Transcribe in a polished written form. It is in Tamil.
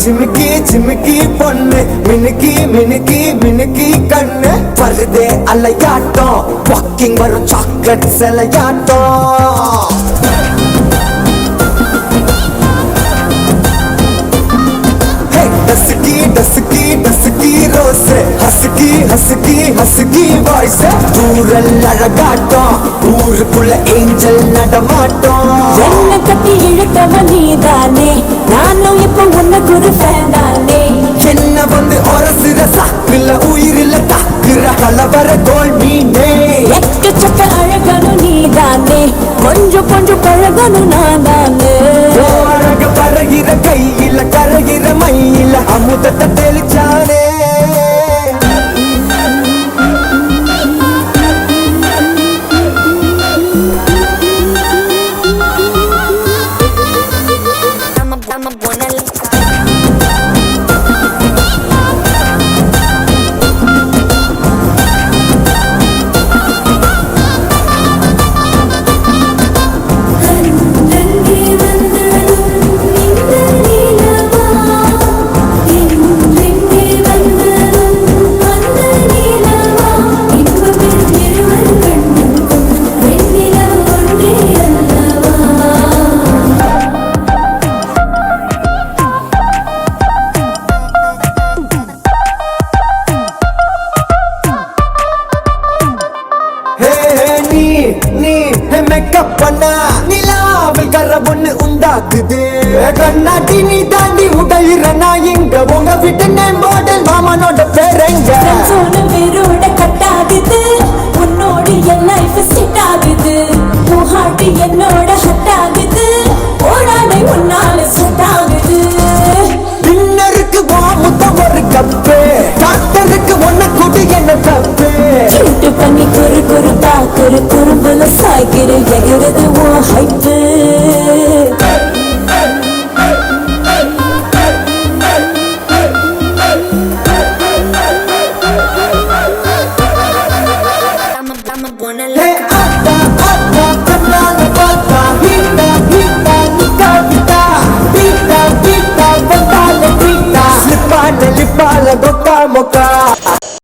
ஜிமிக்கி ஜிமிக்கி பொண்ணு மினுக்கி மினுக்கி மினுக்கி கண்ணு வருதே அலையாட்டம் வாக்கிங் வரும் சாக்லேட் சிலையாட்டம் डसकी डसकी डसकी रोस हसकी हसकी हसकी वॉइस ஊரல் அழகாட்டம் ஊருக்குள்ள ஏஞ்சல் நடமாட்டம் என்ன கட்டி இழுத்தவ நீதானே நானும் இப்ப உனக்கு ஒரு ஃபேன் தானே என்ன வந்து ஒரசுற சாக்குல உயிரில தாக்குற கலவர கோல் மீனே எக்கச்சக்க அழகனும் நீதானே கொஞ்சம் கொஞ்சம் பழகனும் நான் தானே அழக பறகிற கையில கரகிற மயில அமுதத்தை தெளிச்சானே மேக்கப் பண்ணா நிலாவில் கர ஒண்ணு உண்டாக்குது கண்ணாடி நீ தாண்டி உடையிறனா இங்க உங்க வீட்டு நேம் மாடல் மாமனோட பேரங்க பேரோட கட் ஆகுது உன்னோட என் லைஃப் செட் ஆகுது உன் ஹார்ட் என்னோட ஹட் ஆகுது ஓடாடை உன்னால செட் ஆகுது டின்னருக்கு முத்த ஒரு கப்பு டாக்டருக்கு ஒண்ணு குடி என்ன தப்பு சூட்டு பண்ணி குறு குறு பாக்குற குறும்புல சாய்க்கிற எகிறது ஓ ஹைப்பு Lipala, gota, moka